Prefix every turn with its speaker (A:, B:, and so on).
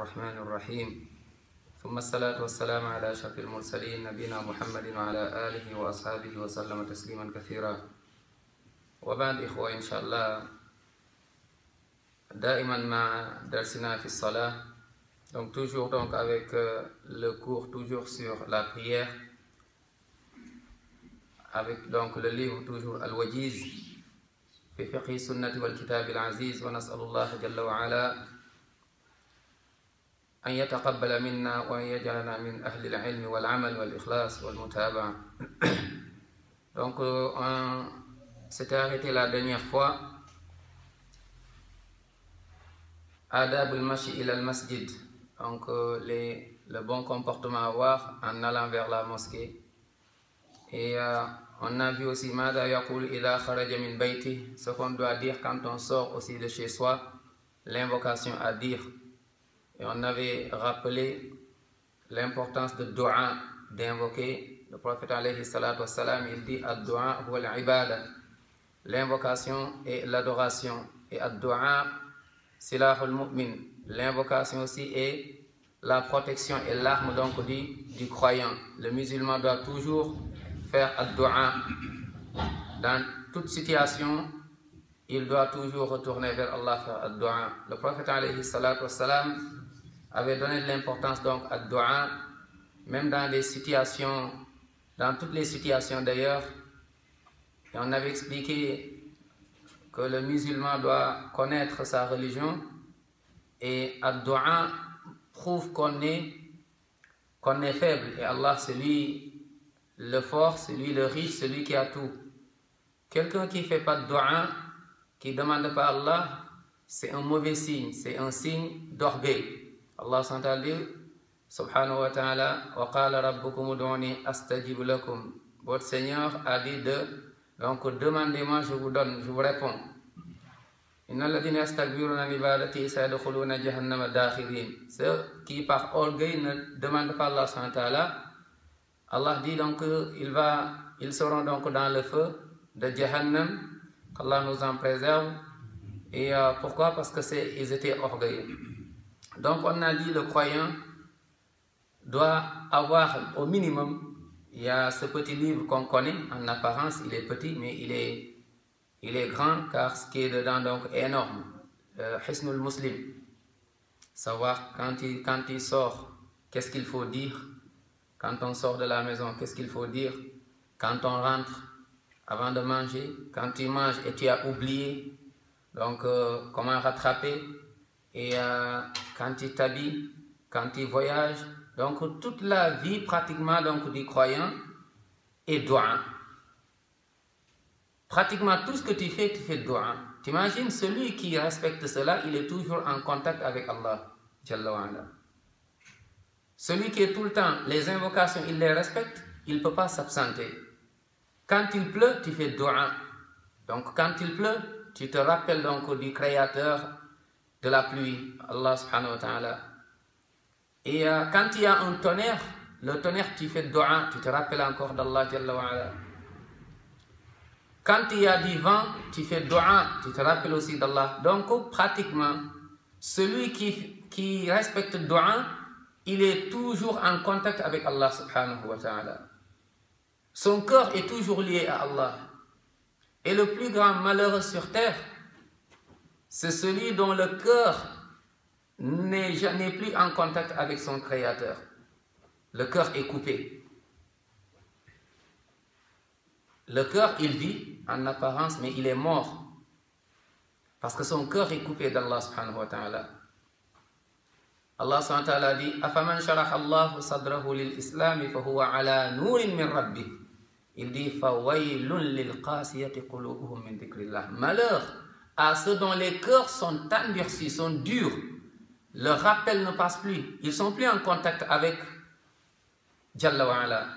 A: الرحمن الرحيم ثم الصلاة والسلام على أشرف المرسلين نبينا محمد وعلى آله وأصحابه وسلم تسليما كثيرا وبعد إخوة إن شاء الله دائما مع درسنا في الصلاة donc toujours avec le cours toujours sur la prière avec donc le livre toujours Al-Wajiz في فقه السنة والكتاب العزيز ونسأل الله جل وعلا أن يتقبل منا وأن يجعلنا من أهل العلم والعمل والإخلاص والمتابعة. Donc on s'était arrêté la dernière fois Adab al-Mashi ila al-Masjid, donc le bon comportement à avoir en allant vers la mosquée. Et on a vu aussi Mada yaqul ila kharaja min bayti, ce qu'on doit dire quand on sort aussi de chez soi, l'invocation à dire. Et on avait rappelé l'importance de dua, d'invoquer. Le prophète alayhi salatu wassalam, il dit ad-dua huwa al-ibada, l'invocation et l'adoration. Et ad-dua silahul mu'min, l'invocation aussi est la protection et l'arme donc du croyant. Le musulman doit toujours faire ad-dua. Dans toute situation, il doit toujours retourner vers Allah, faire ad-dua. Le prophète alayhi salatu wassalam avait donné de l'importance donc à ad-dua, même dans les situations, dans toutes les situations d'ailleurs. Et on avait expliqué que le musulman doit connaître sa religion et ad-dua prouve qu'on est faible et Allah c'est lui le fort, c'est lui le riche, c'est lui qui a tout. Quelqu'un qui ne fait pas de dua, qui ne demande pas à Allah, c'est un mauvais signe, c'est un signe d'orgueil. Allah subhanahu wa ta'ala wa qala rabbukum ud'uni astajib lakum. Votre Seigneur a dit donc demandez-moi, je vous donne, je vous réponds. Innal ladhina yastakbiruna an ibadati sayadkhuluna jahannama dakhirin. Ceux qui par orgueil ne demandent pas Allah subhanahu wa ta'ala, Allah dit donc ils seront donc dans le feu de Jahannam, qu'Allah nous en préserve. Et pourquoi? Parce que ils étaient orgueilleux. Donc on a dit le croyant doit avoir au minimum, il y a ce petit livre qu'on connaît, en apparence il est petit mais il est grand car ce qui est dedans donc est énorme. Hisnul Muslim, savoir quand il sort, qu'est-ce qu'il faut dire, quand on sort de la maison, qu'est-ce qu'il faut dire, quand on rentre, avant de manger, quand tu manges et tu as oublié, donc comment rattraper, et quand tu t'habilles, quand tu voyages, donc toute la vie pratiquement donc du croyant est dua. Pratiquement tout ce que tu fais dua. T'imagines celui qui respecte cela, il est toujours en contact avec Allah Jalla wa ala. Celui qui est tout le temps, les invocations, il les respecte, il ne peut pas s'absenter. Quand il pleut, tu fais dua. Donc quand il pleut, tu te rappelles donc du Créateur de la pluie, Allah subhanahu wa ta'ala. Et quand il y a un tonnerre, le tonnerre, tu fais dua, tu te rappelles encore d'Allah Jalla wa ala. Quand il y a du vent, tu fais dua, tu te rappelles aussi d'Allah. Donc pratiquement, celui qui respecte dua, il est toujours en contact avec Allah subhanahu wa ta'ala. Son cœur est toujours lié à Allah. Et le plus grand malheureux sur terre, c'est celui dont le cœur n'est plus en contact avec son Créateur. Le cœur est coupé. Le cœur, il vit en apparence, mais il est mort. Parce que son cœur est coupé d'Allah subhanahu wa ta'ala. Allah subhanahu wa ta'ala dit Afaman sharaha Allahu sadrahu lil islami fahuwa ala nurin min rabbih. Il dit Fawailun lil qasiyati qulubuhum min dhikrillah. Malheur à ceux dont les cœurs sont endurcis, sont durs. Le rappel ne passe plus. Ils ne sont plus en contact avec Jalla wa ala.